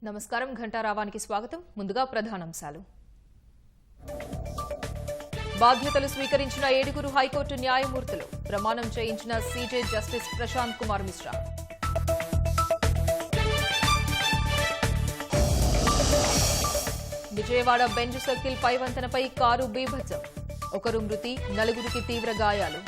నమస్కారం ఘంటారావానికి స్వాగతం. ముందుగా ప్రధానాంశాలు. బాధ్యతలు స్వీకరించిన 7 హైకోర్టు న్యాయమూర్తులు. ప్రమాణం చేయించిన CJ justice Prashant Kumar Mishra. Vijayawada Benz circle పై వంతెనపై కారు బీభత్సం. 1 మృతి, 4 తీవ్ర గాయాలు.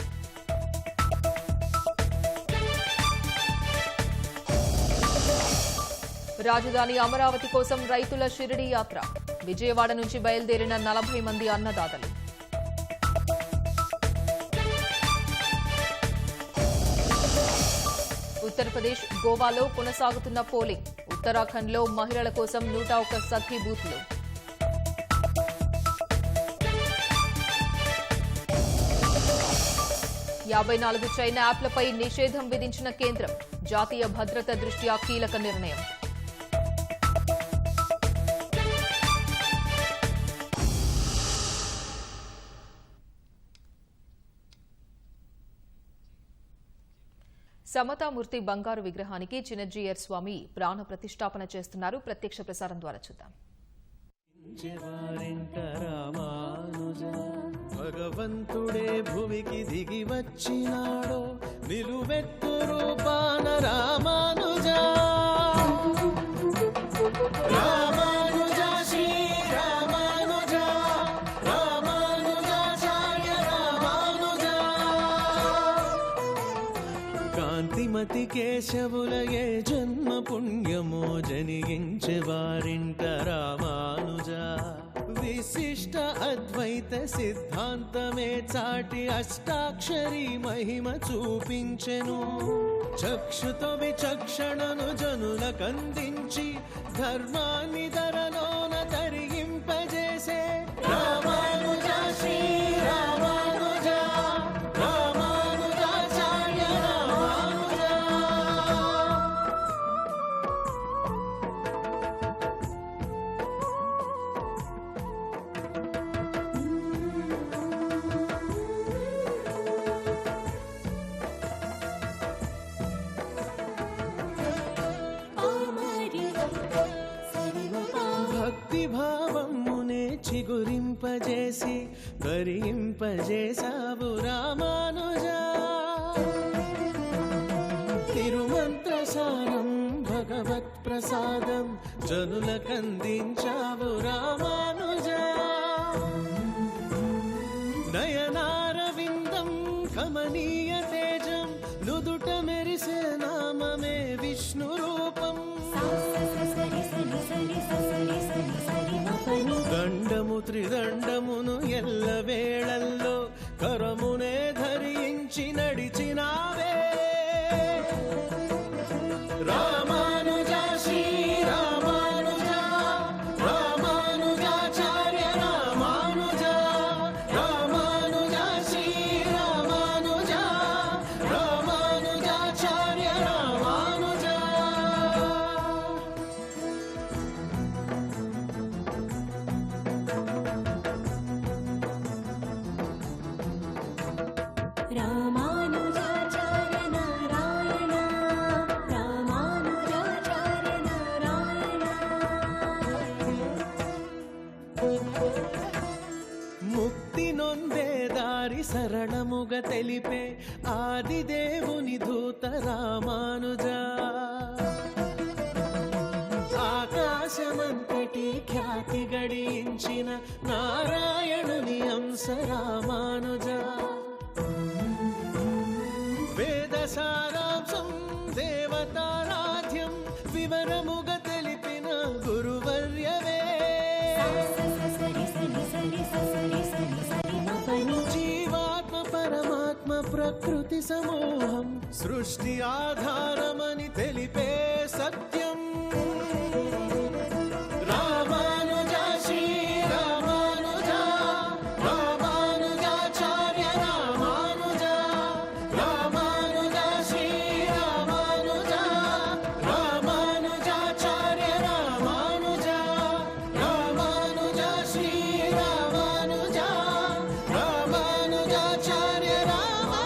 రాజధాని అమరావతి కోసం రైతుల షిరిడి యాత్ర. విజయవాడ నుంచి బయలుదేరిన 40 మంది అన్నదాతలు. ఉత్తరప్రదేశ్, గోవాలో కొనసాగుతున్న పోలింగ్. ఉత్తరాఖండ్లో మహిళల కోసం 101 సఖీ బూత్లు. $54 చైనా యాప్లపై నిషేధం విధించిన కేంద్రం. జాతీయ భద్రత దృష్ట్యా కీలక నిర్ణయం. సమతామూర్తి బంగారు విగ్రహానికి చిన్నజీయర్ స్వామి ప్రాణ ప్రతిష్టాపన చేస్తున్నారు. ప్రత్యక్ష ప్రసారం ద్వారా చూద్దాం. భగవంతుడే భువికి దిగి వచ్చినాడో నిలువెత్తు రూపాన రామానుజా. రామానుజా శ్రీ రామానుజా, రామానుజాచార్య రామానుజా. కాంతిమతి కేశవుల ఏ జన్మ పుణ్యమో జనిగించే వారింట రామానుజా. విశిష్ట అద్వైత సిద్ధాంతమే చాటి అష్టాక్షరి మహిమ చూపించెను. చక్షుతో విచక్షణను జనులకందించి ధర్మాన్ని ధరలోన తరింపజేసే రామానుజా శ్రీ రామానుజా, రామానుజాచార్య రామానుజా. భక్తి భావమునే చిగురింపజేసి భరింపజేసావు రామానుజా. తిరుమంత్రసారం భగవత్ ప్రసాదం జనులకందించావు రామానుజా. నయనారవిందం కమనీయ తేజం నుదుట మెరిసే నామమే విష్ణు రూపం. దండము త్రిదండమును ఎల్ల వేళల్లో కరమునే ధరించి నడిచినావే రామానుజా శ్రీ రామానుజా, రామానుజాచార్య రామానుజా. రామానుజా శ్రీ రామానుజా, రామానుజాచార్య రామానుజా. రామానుజాచార్య నారాయణ, రామానుజాచార్య నారాయణ. ముక్తి నొందే దారి సరళముగ తెలిపే ఆదిదేవుని దూత రామానుజా. ఆకాశమంతటి ఖ్యాతి గడించిన నారాయణుని అంశ రామానుజా. వేద సారాంశం దేవతారాధ్యం వివరముగ తెలిపిన గురువర్యవే. జీవాత్మ పరమాత్మ ప్రకృతి సమూహం సృష్టి ఆధారమని తెలిపే సత్యం. రామానుజా శ్రీ రామానుజా, రామానుజాచార్య రామానుజా. రామానుజా శ్రీ రామానుజా, రామానుజాచార్య రామానుజా. రామానుజా శ్రీ రామానుజా, రామానుజాచార్య రామానుజా.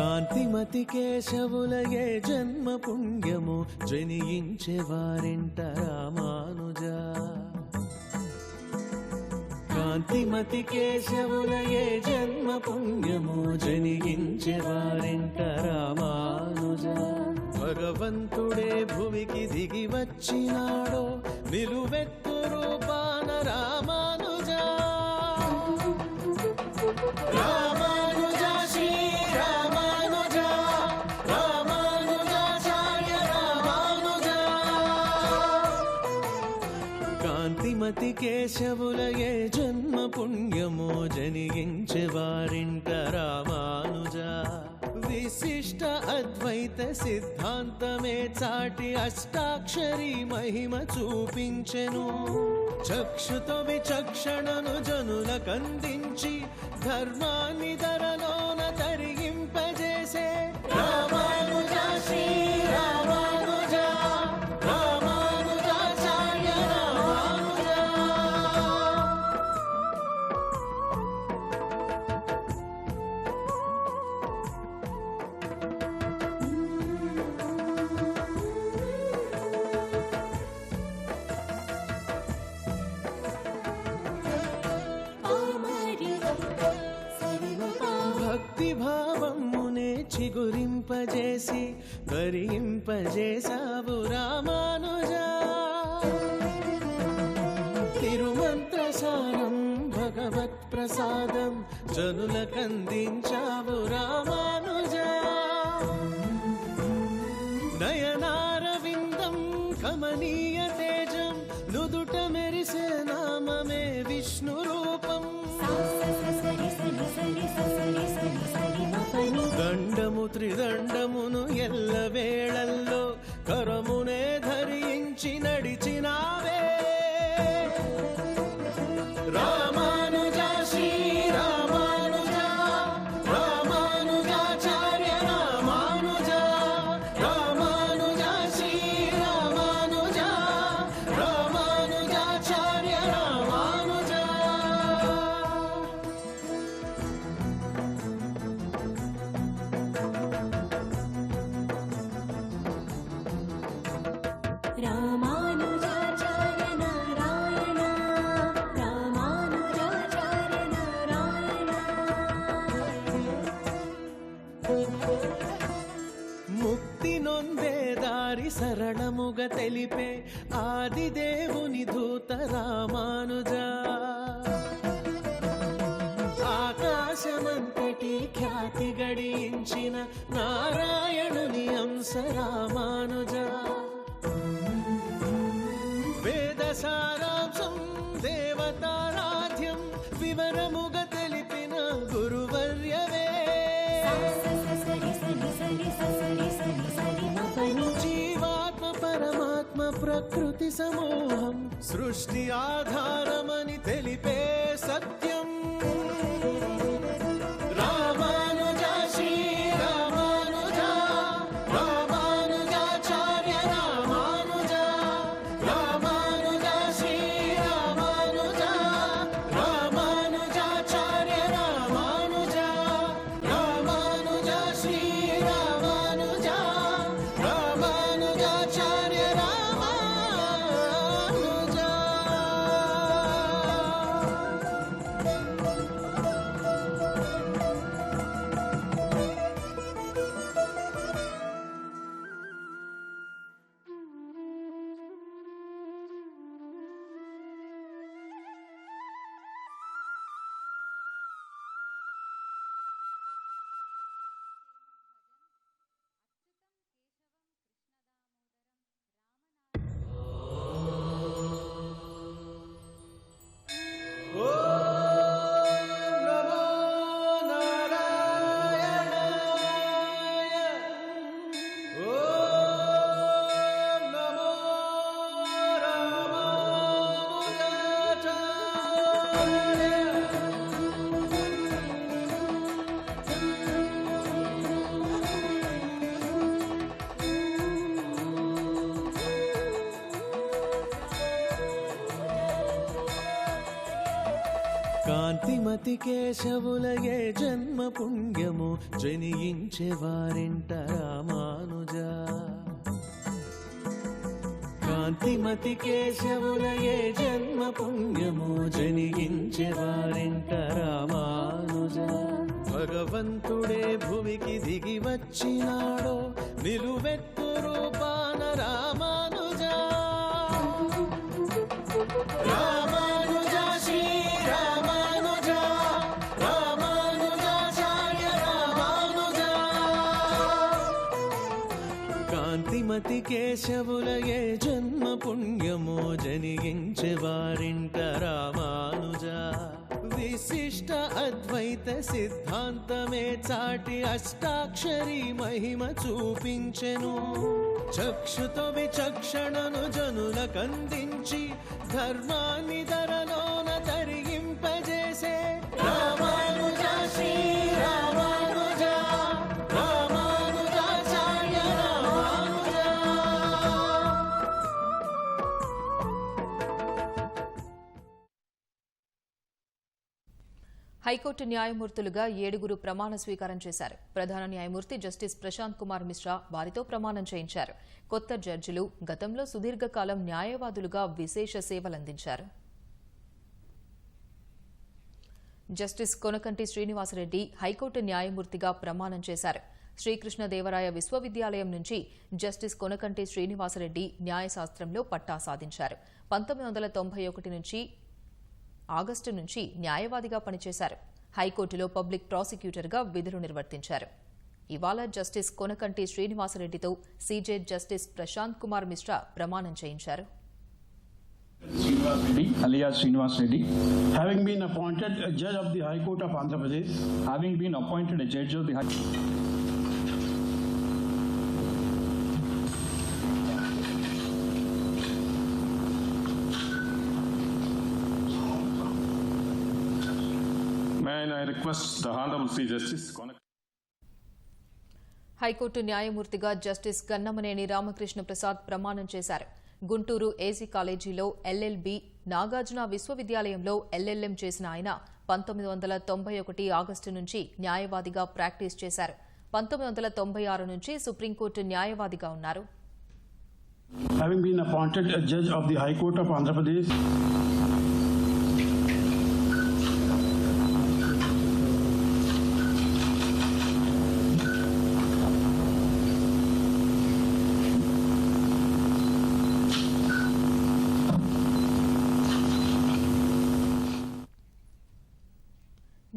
కాంతిమతి కేశవులయే జన్మ పుణ్యము జనించే వారింట రామానుజా కాంతిమతి కేశవులయే జన్మ పుణ్యము జనించే వారింట రామానుజా భగవంతుడే భువికి దిగి వచ్చినాడో నిలువెత్తు రూపాన రామానుజా రామానుజా శ్రీ రామానుజా రామానుజాచార్య రామానుజా కాంతిమతి కేశవులయే జన్మ పుణ్యము జనించే వారింట రామానుజా విశిష్ట అద్వైత సిద్ధాంతమే చాటి అష్టాక్షరి మహిమ చూపించెను చక్షుతో విచక్షణను జనులకందించి ధర్మాన్ని ధరలోన తరిగింపజేసే రామానుజా శ్రీ రామానుజా రామానుజాచార్య రామానుజా భక్తి భావమునే చిగురింపజేసి భరింపజేసావు రామానుజా తిరుమంత్రసారం భగవత్ ప్రసాదం జనులకందించావు రామానుజా నయనారవిందం కమనీయ తేజం నుదుట మెరిసే నామమే విష్ణు రూపం దండము త్రిదండమును ఎల్ల వేళల్లో కరమునే ధరించి నడిచినావే రామానుజా శ్రీ రామానుజా రామానుజాచార్య రామానుజా రామానుజా శ్రీ రామానుజా రామానుజాచార్య రామానుజా రామానుజాచార్య నారాయణ రామానుజాచార్య నారాయణ ముక్తి నొందే దారి సరళముగా తెలిపే ఆది దేవుని దూత రామానుజా ఆకాశమంతటి ఖ్యాతి గడించిన నారాయణుని అంశ రామానుజా వేద సారాంశం దేవతారాధ్యం వివరముగా తెలిపిన గురువర్యవే జీవాత్మ పరమాత్మ ప్రకృతి సమూహం సృష్టి ఆధారమని తెలిపే సత్యం రామానుజా శ్రీ రామానుజా రామానుజాచార్య రామానుజా రామానుజా శ్రీ రామానుజా రామానుజాచార్య రామానుజా రామానుజా శ్రీ రామానుజా రామానుజాచార్య రామానుజా కాంతిమతి కేశవులయే జన్మ పుణ్యము జనించే వారింట రామానుజా కాంతిమతి కేశవులయే జన్మ పుణ్యము జనించే వారింట రామానుజా భగవంతుడే భూమికి దిగి వచ్చినాడో నిలువెత్తు రూపాన రామానుజా రామానుజా శ్రీ రామానుజా రామానుజాచార్య రామానుజా కాంతిమతి కేశవులయే జన్మ పుణ్యమో జనించే వారింట రామానుజా విశిష్ట అద్వైత సిద్ధాంతమే చాటి అష్టాక్షరి మహిమ చూపించెను చక్షుతో విచక్షణను జనులకందించి ధర్మాన్ని ధరలోన తరింపజేసే రామానుజా శ్రీ రామానుజా రామానుజాచార్య రామానుజా హైకోర్టు న్యాయమూర్తులుగా 7 ప్రమాణ స్వీకారం చేశారు. ప్రధాన న్యాయమూర్తి జస్టిస్ ప్రశాంత్ కుమార్ మిశ్రా వారితో ప్రమాణం చేయించారు. కొత్త జడ్జిలు గతంలో సుదీర్ఘకాలం న్యాయవాదులుగా విశేష సేవలందించారు. జస్టిస్ కొనకంటి శ్రీనివాసరెడ్డి హైకోర్టు న్యాయమూర్తిగా ప్రమాణం చేశారు. శ్రీకృష్ణదేవరాయ విశ్వవిద్యాలయం నుంచి జస్టిస్ కొనకంటి శ్రీనివాసరెడ్డి న్యాయశాస్త్రంలో పట్టా సాధించారు. 1991 నుంచి ఆగస్టు నుంచి న్యాయవాదిగా పనిచేశారు. హైకోర్టులో పబ్లిక్ ప్రాసిక్యూటర్గా విధులు నిర్వర్తించారు. ఇవాళ జస్టిస్ కొనకంటి శ్రీనివాసరెడ్డితో సీజే జస్టిస్ ప్రశాంత్ కుమార్ మిశ్రా ప్రమాణం చేయించారు. Srinivas Reddy, alias Srinivas Reddy, having been appointed a judge of the High Court of Andhra Pradesh, having been appointed a judge of the High May I request the Honorable Chief Justice high court న్యాయమూర్తిగా justice Gannamaneni Ramakrishna Prasad ప్రమాణం చేశారు. Guntur AC కాలేజీలో LLB, Nagarjuna విశ్వవిద్యాలయంలో LLM చేసిన ఆయన 1991 August నుంచి న్యాయవాదిగా practice చేశారు. 1996 నుంచి సుప్రీంకోర్టు న్యాయవాదిగా ఉన్నారు. having been appointed a judge of the High Court of Andhra Pradesh,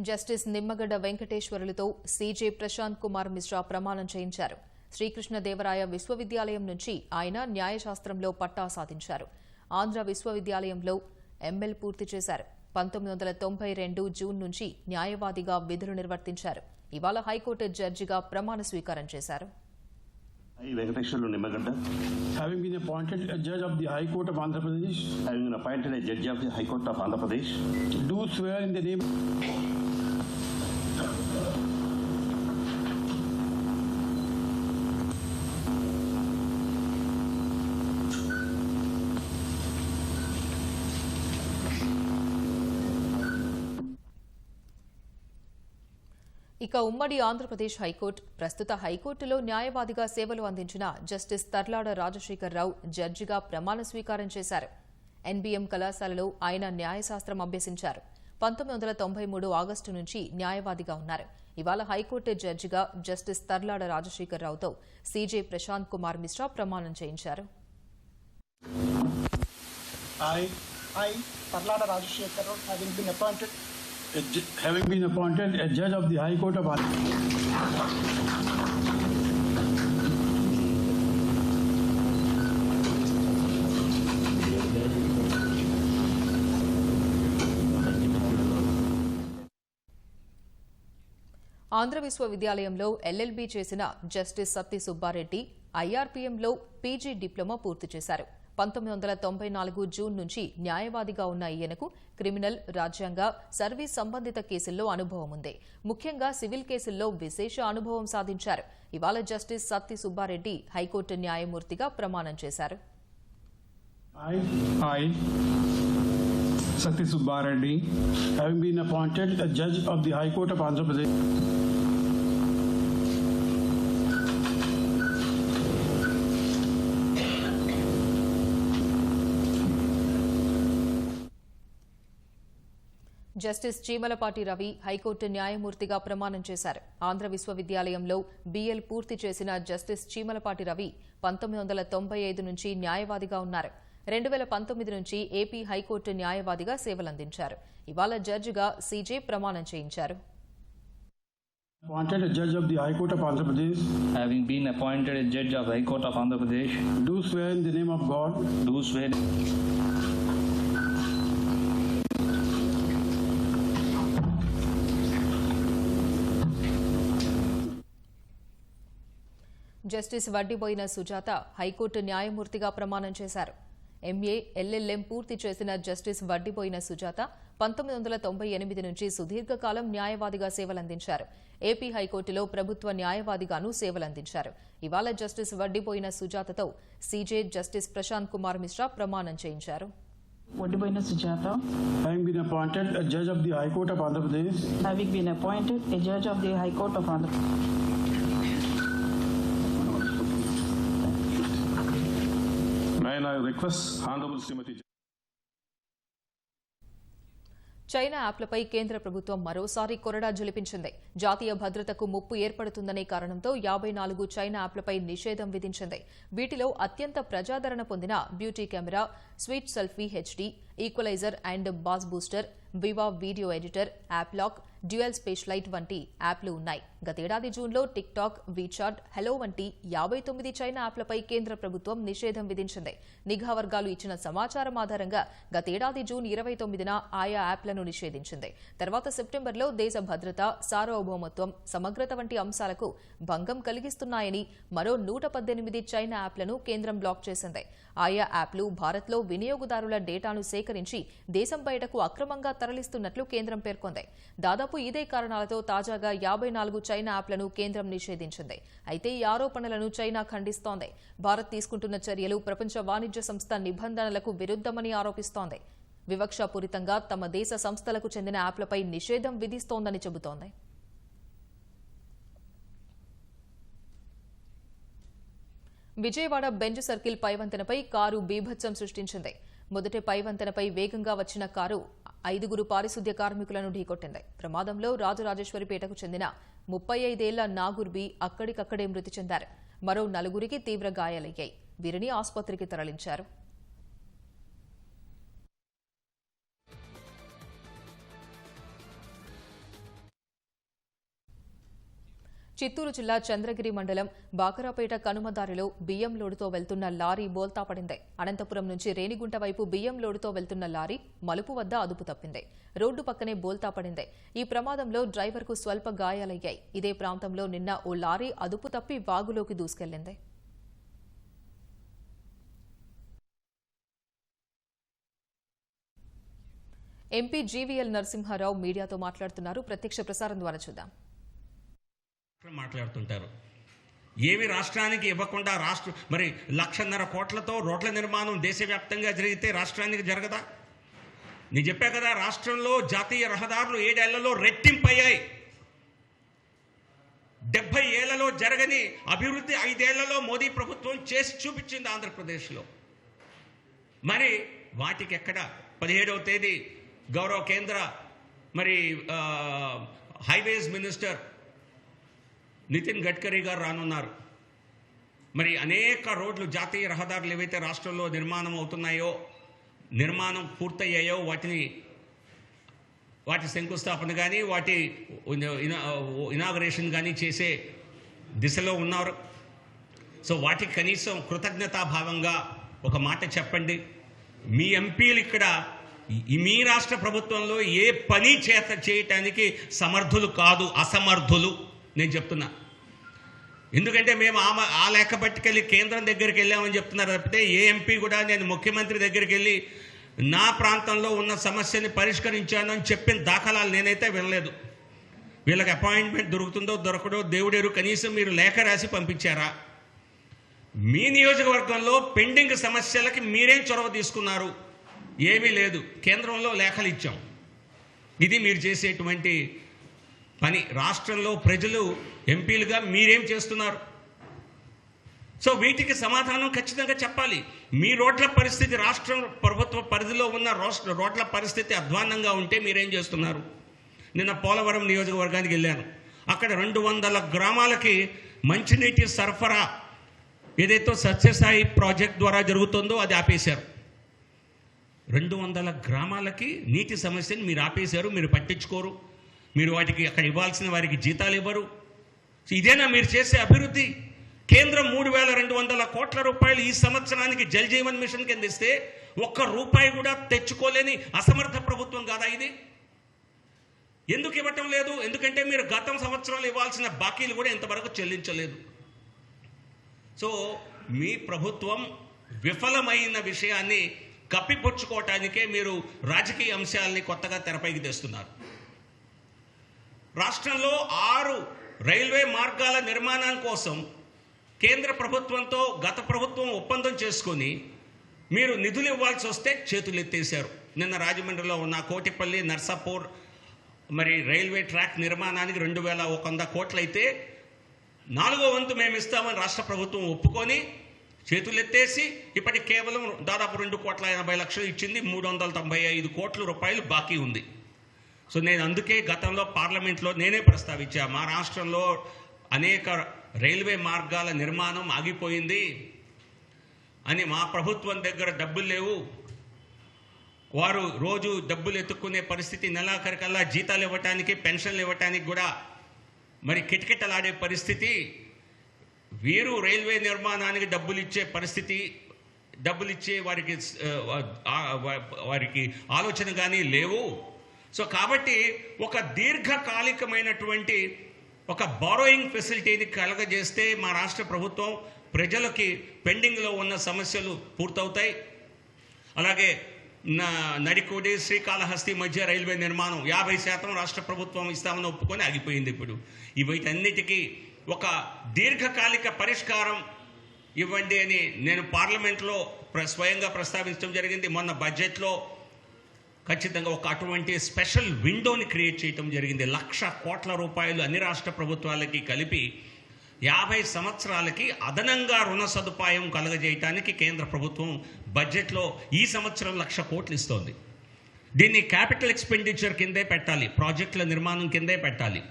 justice Nimmagadda వెంకటేశ్వరులతో సీజే ప్రశాంత్ కుమార్ మిశ్రా ప్రమాణం చేయించారు. శ్రీకృష్ణదేవరాయ విశ్వవిద్యాలయం నుంచి ఆయన న్యాయశాస్త్రంలో పట్టా సాధించారు. ఆంధ్ర విశ్వవిద్యాలయంలో ఎంఎల్ పూర్తి చేశారు. 1992 జూన్ నుంచి న్యాయవాదిగా విధులు నిర్వర్తించారు. ఇవాళ హైకోర్టు జడ్జిగా ప్రమాణ స్వీకారం చేశారు. Venkateshwarlu Nimmagadda, having been appointed a judge of the High Court of Andhra Pradesh, having been appointed a judge of the High Court of Andhra Pradesh, do swear in the name ఇక ఉమ్మడి Andhra Pradesh high court ప్రస్తుత హైకోర్టులో న్యాయవాదిగా సేవలు అందించిన justice Tarlada Rajasekhara Rao జడ్జిగా ప్రమాణ స్వీకారం చేశారు. ఎన్బీఎం కళాశాలలో ఆయన న్యాయశాస్త్రం అభ్యసించారు. 1993 ఆగస్టు నుంచి న్యాయవాదిగా ఉన్నారు. ఇవాళ హైకోర్టు జడ్జిగా జస్టిస్ తర్లాడ రాజశేఖరరావుతో సీజే ప్రశాంత్ కుమార్ మిశ్రా ప్రమాణం చేయించారు. I, Tarlada Rajashekar, having been appointed a judge of the High Court of Andhra Andhra విశ్వవిద్యాలయంలో ఎల్ఎల్బీ చేసిన జస్టిస్ సత్తి సుబ్బారెడ్డి ఐఆర్పీఎంలో పీజీ డిప్లొమా పూర్తి చేశారు. 1994 జూన్ నుంచి న్యాయవాదిగా ఉన్న ఈయనకు క్రిమినల్, రాజ్యాంగ, సర్వీస్ సంబంధిత కేసుల్లో అనుభవం ఉంది. ముఖ్యంగా సివిల్ కేసుల్లో విశేష అనుభవం సాధించారు. ఇవాళ జస్టిస్ సత్తి సుబ్బారెడ్డి హైకోర్టు న్యాయమూర్తిగా ప్రమాణం చేశారు. I, Satish Subba Reddy, having been appointed a judge of the High Court of Andhra Pradesh. Justice Cheemalapati Ravi high court న్యాయమూర్తిగా ప్రమాణం చేశారు. ఆంధ్ర విశ్వవిద్యాలయంలో బీఎల్ పూర్తి చేసిన జస్టిస్ చీమలపాటి రవి 1995 నుంచి న్యాయవాదిగా ఉన్నారు. 2019 నుంచి ఏపీ హైకోర్టు న్యాయవాదిగా సేవలందించారు. ఇవాళ జడ్జిగా సీజే ప్రమాణం చేయించారు. Appointed a judge of the High Court of Andhra Pradesh. Having been appointed a judge of High Court of Andhra Pradesh, Do swear in the name of God. do swear justice Vaddiboyina Sujatha high court న్యాయమూర్తిగా ప్రమాణం చేశారు. MA, LLM పూర్తి చేసిన justice Vaddiboyina Sujatha 1998 నుంచి సుదీర్ఘకాలం న్యాయవాదిగా సేవలందించారు. AP హైకోర్టులో ప్రభుత్వ న్యాయవాదిగానూ సేవలందించారు. ఇవాళ జస్టిస్ వడ్డిబోయిన సుజాతతో సీజే జస్టిస్ ప్రశాంత్ కుమార్ మిశ్రా ప్రమాణం చేయించారు. Vadiboina Sujata, Having been appointed a judge of the High Court of Andhra Pradesh. having been appointed a judge of the High Court of Andhra Pradesh. May I now request Honorable Srimati China యాప్లపై కేంద్ర ప్రభుత్వం మరోసారి కొరడా జొలిపించింది. జాతీయ భద్రతకు ముప్పు ఏర్పడుతుందనే కారణంతో 54 China యాప్లపై నిషేధం విధించింది. వీటిలో అత్యంత ప్రజాదరణ పొందిన beauty camera, sweet selfie HD, equalizer and bass booster, Viva video editor, app lock, dual space lite వంటి యాప్లు ఉన్నాయి. గతేడాది జూన్లో టిక్ టాక్, వీచాట్, హెలో వంటి 59 చైనా యాప్లపై కేంద్ర ప్రభుత్వం నిషేధం విధించింది. నిఘా వర్గాలు ఇచ్చిన సమాచారం ఆధారంగా గతేడాది జూన్ 29న ఆయా యాప్లను నిషేధించింది. తర్వాత సెప్టెంబర్లో దేశ భద్రత, సార్వభౌమత్వం, సమగ్రత వంటి అంశాలకు భంగం కలిగిస్తున్నాయని మరో 118 చైనా యాప్లను కేంద్రం బ్లాక్ చేసింది. ఆయా యాప్లు భారత్లో వినియోగదారుల డేటాను సేకరించి దేశం బయటకు అక్రమంగా తరలిస్తున్నట్లు కేంద్రం పేర్కొంది. దాదాపు ఇదే కారణాలతో తాజాగా 54 చైనా యాప్లను కేంద్రం నిషేధించింది. అయితే ఈ ఆరోపణలను చైనా ఖండిస్తోంది. భారత్ తీసుకుంటున్న చర్యలు ప్రపంచ వాణిజ్య సంస్థ నిబంధనలకు విరుద్ధమని ఆరోపిస్తోంది. వివక్షాపూరితంగా తమ దేశ సంస్థలకు చెందిన యాప్లపై నిషేధం విధిస్తోందని చెబుతోంది. విజయవాడ బెంజ్ సర్కిల్ పైవంతెనపై కారు బీభత్సం సృష్టించింది. మొదటి పైవంతెనపై వేగంగా వచ్చిన కారు 5 పారిశుద్ధ్య కార్మికులను ఢీకొట్టింది. ప్రమాదంలో రాజరాజేశ్వరిపేటకు చెందిన 35 ఏళ్ల నాగుర్బి అక్కడికక్కడే మృతి చెందారు. మరో 4 తీవ్ర గాయాలయ్యాయి. వీరిని ఆసుపత్రికి తరలించారు. చిత్తూరు జిల్లా చంద్రగిరి మండలం బాకరాపేట కనుమదారిలో బియ్యం లోడుతో వెళ్తున్న లారీ బోల్తా పడింది. అనంతపురం నుంచి రేణిగుంట వైపు బియ్యం లోడుతో వెళ్తున్న లారీ మలుపు వద్ద అదుపు తప్పింది. రోడ్డు పక్కనే బోల్తా పడింది. ఈ ప్రమాదంలో డ్రైవర్కు స్వల్ప గాయాలయ్యాయి. ఇదే ప్రాంతంలో నిన్న ఓ లారీ అదుపు తప్పి వాగులోకి దూసుకెళ్లింది. ఎంపీ జీవీఎల్ నరసింహారావు మీడియాతో మాట్లాడుతున్నారు. ప్రత్యక్ష ప్రసారం ద్వారా చూద్దాం. మాట్లాడుతుంటారు. ఏమి రాష్ట్రానికి ఇవ్వకుండా మరి 1,50,000 కోట్లతో రోడ్ల నిర్మాణం దేశవ్యాప్తంగా జరిగితే రాష్ట్రానికి జరగదా? నేను చెప్పా కదా, రాష్ట్రంలో జాతీయ రహదారులు 7 ఏళ్లలో రెట్టింపయ్యాయి. 70 ఏళ్లలో జరగని అభివృద్ధి 5 ఏళ్లలో మోదీ ప్రభుత్వం చేసి చూపించింది ఆంధ్రప్రదేశ్లో. మరి వాటికి ఎక్కడ 17వ తేదీ గౌరవ కేంద్ర మరి హైవేస్ మినిస్టర్ నితిన్ గడ్కరీ గారు రానున్నారు. మరి అనేక రోడ్లు, జాతీయ రహదారులు ఏవైతే రాష్ట్రంలో నిర్మాణం అవుతున్నాయో, నిర్మాణం పూర్తయ్యాయో వాటి శంకుస్థాపన కానీ వాటి ఇనాగరేషన్ కానీ చేసే దిశలో ఉన్నారు. సో వాటికి కనీసం కృతజ్ఞతాభావంగా ఒక మాట చెప్పండి. మీ ఎంపీలు ఇక్కడ మీ రాష్ట్ర ప్రభుత్వంలో ఏ పని చేయటానికి సమర్థులు కాదు, అసమర్థులు. నేను చెప్తున్నా, ఎందుకంటే మేము ఆ లెక్క పట్టుకెళ్ళి కేంద్రం దగ్గరికి వెళ్ళామని చెప్తున్నారు తప్పితే ఏ ఎంపీ కూడా నేను ముఖ్యమంత్రి దగ్గరికి వెళ్ళి నా ప్రాంతంలో ఉన్న సమస్యని పరిష్కరించాను అని చెప్పిన దాఖలాలు నేనైతే వినలేదు. వీళ్ళకి అపాయింట్మెంట్ దొరుకుతుందో దొరకడో దేవుడేరు. కనీసం మీరు లేఖ రాసి పంపించారా? మీ నియోజకవర్గంలో పెండింగ్ సమస్యలకి మీరేం చొరవ తీసుకున్నారు? ఏమీ లేదు. కేంద్రంలో లేఖలు ఇచ్చాం. ఇది మీరు చేసేటువంటి పని. రాష్ట్రంలో ప్రజలు ఎంపీలుగా మీరేం చేస్తున్నారు? సో వీటికి సమాధానం ఖచ్చితంగా చెప్పాలి. మీ రోడ్ల పరిస్థితి, రాష్ట్ర ప్రభుత్వ పరిధిలో ఉన్న రోడ్ల పరిస్థితి అధ్వాన్నంగా ఉంటే మీరేం చేస్తున్నారు? నిన్న పోలవరం నియోజకవర్గానికి వెళ్ళాను. అక్కడ 200 గ్రామాలకి మంచినీటి సరఫరా ఏదైతే సత్యసాయి ప్రాజెక్ట్ ద్వారా జరుగుతుందో అది ఆపేశారు. 200 గ్రామాలకి నీటి సమస్యని మీరు ఆపేశారు. మీరు పట్టించుకోరు. మీరు వాటికి అక్కడ ఇవ్వాల్సిన వారికి జీతాలు ఇవ్వరు. ఇదేనా మీరు చేసే అభివృద్ధి? కేంద్రం 3,200 కోట్ల రూపాయలు ఈ సంవత్సరానికి జల్ జీవన్ మిషన్ కింద ఇస్తే ₹1 కూడా తెచ్చుకోలేని అసమర్థ ప్రభుత్వం కాదా ఇది? ఎందుకు ఇవ్వటం లేదు? ఎందుకంటే మీరు గతం సంవత్సరాలు ఇవ్వాల్సిన బాకీలు కూడా ఇంతవరకు చెల్లించలేదు. సో మీ ప్రభుత్వం విఫలమైన విషయాన్ని కప్పిపుచ్చుకోవటానికే మీరు రాజకీయ అంశాలని కొత్తగా తెరపైకి తెస్తున్నారు. రాష్ట్రంలో 6 రైల్వే మార్గాల నిర్మాణం కోసం కేంద్ర ప్రభుత్వంతో గత ప్రభుత్వం ఒప్పందం చేసుకొని మీరు నిధులు ఇవ్వాల్సి వస్తే చేతులు ఎత్తేశారు. నిన్న రాజమండ్రిలో ఉన్న కోటిపల్లి నర్సాపూర్ మరి రైల్వే ట్రాక్ నిర్మాణానికి 2,100 కోట్లు అయితే 4వ వంతు మేము ఇస్తామని రాష్ట్ర ప్రభుత్వం ఒప్పుకొని చేతులు ఎత్తేసి ఇప్పటికి కేవలం దాదాపు 2,80,00,000 ఇచ్చింది. 395 కోట్ల రూపాయలు బాకీ ఉంది. సో నేను అందుకే గతంలో పార్లమెంట్లో నేనే ప్రస్తావించా, మా రాష్ట్రంలో అనేక రైల్వే మార్గాల నిర్మాణం ఆగిపోయింది అని. మా ప్రభుత్వం దగ్గర డబ్బులు లేవు. వారు రోజు డబ్బులు ఎత్తుక్కునే పరిస్థితి, నెలాఖరికల్లా జీతాలు ఇవ్వటానికి పెన్షన్లు ఇవ్వటానికి కూడా మరి కిటకిటలాడే పరిస్థితి. వీరు రైల్వే నిర్మాణానికి డబ్బులు ఇచ్చే పరిస్థితి, డబ్బులు ఇచ్చే వారికి ఆలోచన కానీ లేవు. సో కాబట్టి ఒక దీర్ఘకాలికమైనటువంటి ఒక బారోయింగ్ ఫెసిలిటీని కలగజేస్తే మా రాష్ట్ర ప్రభుత్వం ప్రజలకి పెండింగ్లో ఉన్న సమస్యలు పూర్తవుతాయి. అలాగే నడికోడి శ్రీకాళహస్తి మధ్య రైల్వే నిర్మాణం 50% రాష్ట్ర ప్రభుత్వం ఇస్తామని ఒప్పుకొని ఆగిపోయింది. ఇప్పుడు వీటన్నిటికీ ఒక దీర్ఘకాలిక పరిష్కారం ఇవ్వండి అని నేను పార్లమెంట్లో స్వయంగా ప్రస్తావించడం జరిగింది. మొన్న బడ్జెట్లో ఖచ్చితంగా ఒక అటువంటి స్పెషల్ విండోని క్రియేట్ చేయడం జరిగింది. 1,00,000 కోట్ల రూపాయలు అన్ని రాష్ట్ర ప్రభుత్వాలకి కలిపి 50 సంవత్సరాలకి అదనంగా రుణ సదుపాయం కలగజేయటానికి కేంద్ర ప్రభుత్వం బడ్జెట్లో ఈ సంవత్సరం 1,00,000 కోట్లు ఇస్తోంది. దీన్ని క్యాపిటల్ ఎక్స్పెండిచర్ కిందే పెట్టాలి, ప్రాజెక్టుల నిర్మాణం కిందే పెట్టాలి.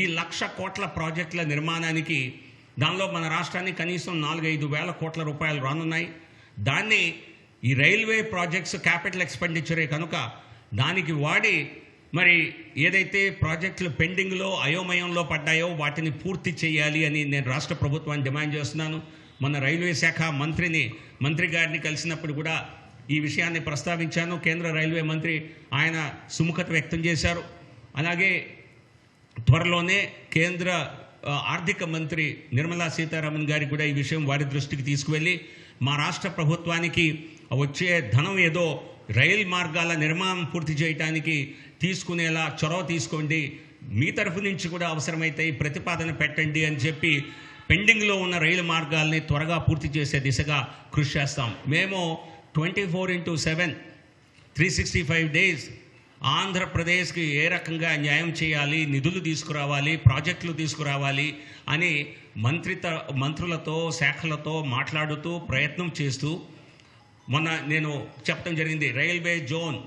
ఈ 1,00,000 కోట్ల ప్రాజెక్టుల నిర్మాణానికి దానిలో మన రాష్ట్రానికి కనీసం 4-5 వేల కోట్ల రూపాయలు రానున్నాయి. దాన్ని ఈ రైల్వే ప్రాజెక్ట్స్ క్యాపిటల్ ఎక్స్పెండిచరే కనుక దానికి వాడి మరి ఏదైతే ప్రాజెక్టులు పెండింగ్లో అయోమయంలో పడ్డాయో వాటిని పూర్తి చేయాలి అని నేను రాష్ట్ర ప్రభుత్వాన్ని డిమాండ్ చేస్తున్నాను. మన రైల్వే శాఖ మంత్రి గారిని కలిసినప్పుడు కూడా ఈ విషయాన్ని ప్రస్తావించాను. కేంద్ర రైల్వే మంత్రి ఆయన సుముఖత వ్యక్తం చేశారు. అలాగే త్వరలోనే కేంద్ర ఆర్థిక మంత్రి నిర్మలా సీతారామన్ గారికి కూడా ఈ విషయం వారి దృష్టికి తీసుకువెళ్ళి మా రాష్ట్ర ప్రభుత్వానికి వచ్చే ధనం ఏదో రైలు మార్గాల నిర్మాణం పూర్తి చేయడానికి తీసుకునేలా చొరవ తీసుకోండి, మీ తరఫు నుంచి కూడా అవసరమైతే ప్రతిపాదన పెట్టండి అని చెప్పి పెండింగ్లో ఉన్న రైలు మార్గాల్ని త్వరగా పూర్తి చేసే దిశగా కృషి చేస్తాం. మేము 24/7 365 డేస్ ఆంధ్రప్రదేశ్కి ఏ రకంగా న్యాయం చేయాలి, నిధులు తీసుకురావాలి, ప్రాజెక్టులు తీసుకురావాలి అని మంత్రులతో శాఖలతో మాట్లాడుతూ ప్రయత్నం చేస్తూ మొన్న నేను చెప్పడం జరిగింది. Railway zone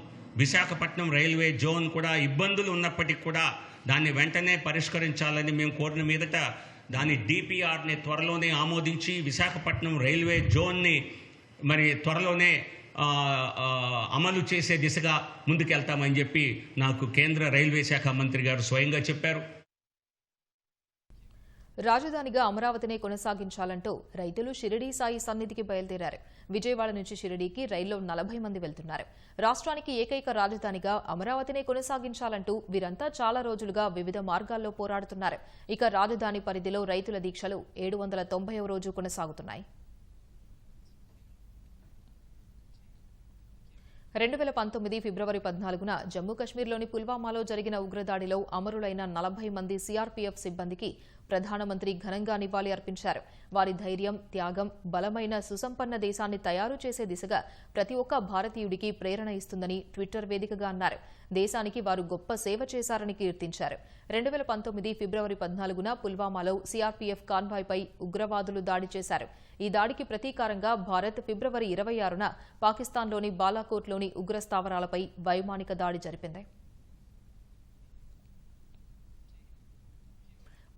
Visakhapatnam railway zone కూడా ఇబ్బందులు ఉన్నప్పటికీ కూడా దాన్ని వెంటనే పరిష్కరించాలని మేము కోరిన మీదట దాని డిపిఆర్ని త్వరలోనే ఆమోదించి విశాఖపట్నం రైల్వే జోన్ని మరి త్వరలోనే అమలు చేసే దిశగా ముందుకెళ్తామని చెప్పి నాకు కేంద్ర రైల్వే శాఖ మంత్రి గారు స్వయంగా చెప్పారు. రాజధానిగా అమరావతినే కొనసాగించాలంటూ రైతులు షిరిడీ సాయి సన్నిధికి బయలుదేరారు. విజయవాడ నుంచి షిరిడీకి రైల్లో 40 మంది వెళ్తున్నారు. రాష్ట్రానికి ఏకైక రాజధానిగా అమరావతినే కొనసాగించాలంటూ వీరంతా చాలా రోజులుగా వివిధ మార్గాల్లో పోరాడుతున్నారు. ఇక రాజధాని పరిధిలో రైతుల దీక్షలు 790వ రోజు కొనసాగుతున్నాయి. 2019 ఫిబ్రవరి 14న జమ్మూ కశ్మీర్లోని పుల్వామాలో జరిగిన ఉగ్రదాడిలో అమరులైన 40 మంది సీఆర్పీఎఫ్ సిబ్బందికి ప్రధానమంత్రి ఘనంగా నివాళి అర్పించారు. వారి ధైర్యం, త్యాగం బలమైన సుసంపన్న దేశాన్ని తయారు చేసే దిశగా ప్రతి ఒక్క భారతీయుడికి ప్రేరణ ఇస్తుందని ట్విట్టర్ వేదికగా అన్నారు. దేశానికి వారు గొప్ప సేవ చేశారని కీర్తించారు. 2019 ఫిబ్రవరి 14న పుల్వామాలో సీఆర్పీఎఫ్ కాన్వాయ్పై ఉగ్రవాదులు దాడి చేశారు. ఈ దాడికి ప్రతీకారంగా భారత్ ఫిబ్రవరి 26న పాకిస్తాన్లోని బాలాకోట్లోని ఉగ్ర స్థావరాలపై వైమానిక దాడి జరిపింది.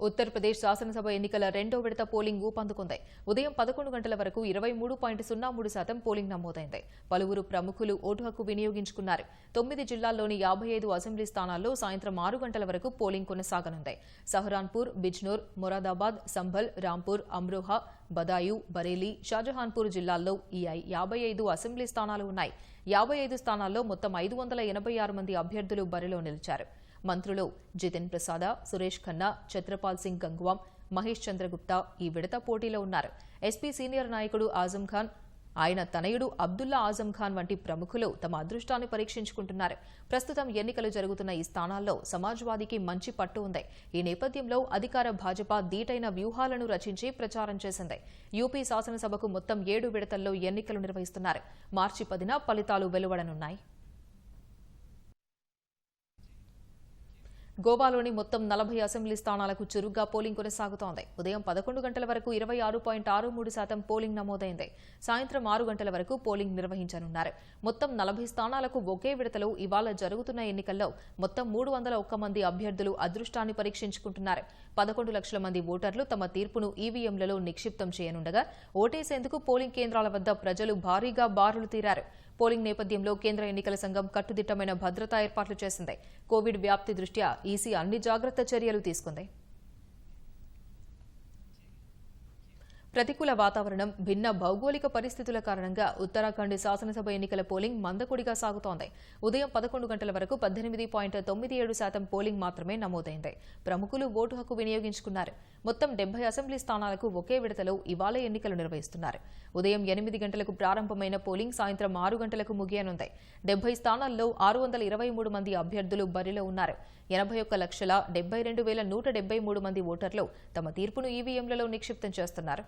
ఉత్తరప్రదేశ్ శాసనసభ ఎన్నికల రెండో విడత పోలింగ్ ఊపందుకుంది. ఉదయం 11 గంటల వరకు 23.03% పోలింగ్ నమోదైంది. పలువురు ప్రముఖులు ఓటు హక్కు వినియోగించుకున్నారు. 9 జిల్లాల్లోని 55 అసెంబ్లీ స్థానాల్లో సాయంత్రం 6 గంటల వరకు పోలింగ్ కొనసాగనుంది. సహరాన్పూర్, బిజ్నోర్, మొరాదాబాద్, సంభల్, రాంపూర్, అమ్రోహా, బదాయూ, బరేలీ, షాజహాన్పూర్ జిల్లాల్లో ఈ 55 అసెంబ్లీ స్థానాలు ఉన్నాయి. 55 స్థానాల్లో మొత్తం 586 మంది అభ్యర్థులు బరిలో నిలిచారు. మంత్రులు జితిన్ ప్రసాద, సురేష్ ఖన్నా, ఛత్రపాల్ సింగ్ గంగ్వామ్, మహేష్ చంద్రగుప్తా ఈ విడత పోటీలో ఉన్నారు. ఎస్పీ సీనియర్ నాయకుడు ఆజం ఖాన్, ఆయన తనయుడు అబ్దుల్లా ఆజం ఖాన్ వంటి ప్రముఖులు తమ అదృష్టాన్ని పరీక్షించుకుంటున్నారు. ప్రస్తుతం ఎన్నికలు జరుగుతున్న ఈ స్థానాల్లో సమాజ్వాదీకి మంచి పట్టు ఉంది. ఈ నేపథ్యంలో అధికార భాజపా దీటైన వ్యూహాలను రచించి ప్రచారం చేసింది. యూపీ శాసనసభకు మొత్తం 7 విడతల్లో ఎన్నికలు నిర్వహిస్తున్నారు. మార్చి 10న ఫలితాలు వెలువడనున్నాయి. గోవాలోని మొత్తం 40 అసెంబ్లీ స్థానాలకు చురుగ్గా పోలింగ్ కొనసాగుతోంది. ఉదయం 11 గంటల వరకు 26.63% పోలింగ్ నమోదైంది. సాయంత్రం 6 గంటల వరకు పోలింగ్ నిర్వహించనున్నారు. మొత్తం 40 స్థానాలకు ఒకే విడతలో ఇవాళ జరుగుతున్న ఎన్నికల్లో మొత్తం 301 మంది అభ్యర్థులు అదృష్టాన్ని పరీక్షించుకుంటున్నారు. 11 లక్షల మంది ఓటర్లు తమ తీర్పును ఈవీఎంలలో నిక్షిప్తం చేయనుండగా ఓటేసేందుకు పోలింగ్ కేంద్రాల వద్ద ప్రజలు భారీగా బారులు తీరారు. పోలింగ్ నేపథ్యంలో కేంద్ర ఎన్నికల సంఘం కట్టుదిట్టమైన భద్రతా ఏర్పాట్లు చేసింది. కోవిడ్ వ్యాప్తి దృష్ట్యా ఈసీ అన్ని జాగ్రత్త చర్యలు తీసుకుంది. ప్రతికూల వాతావరణం, భిన్న భౌగోళిక పరిస్థితుల కారణంగా ఉత్తరాఖండ్ శాసనసభ ఎన్నికల పోలింగ్ మందకొడిగా సాగుతోంది. ఉదయం 11 గంటల వరకు 18.97% పోలింగ్ మాత్రమే నమోదైంది. ప్రముఖులు ఓటు హక్కు వినియోగించుకున్నారు. మొత్తం 70 అసెంబ్లీ స్థానాలకు ఒకే విడతలో ఇవాళ ఎన్నికలు నిర్వహిస్తున్నారు. ఉదయం 8 గంటలకు ప్రారంభమైన పోలింగ్ సాయంత్రం 6 గంటలకు ముగియనుంది. 70 స్థానాల్లో 623 మంది అభ్యర్థులు బరిలో ఉన్నారు. 81,72,173 మంది ఓటర్లు తమ తీర్పును ఈవీఎంలలో నిక్షిప్తం చేస్తున్నారు.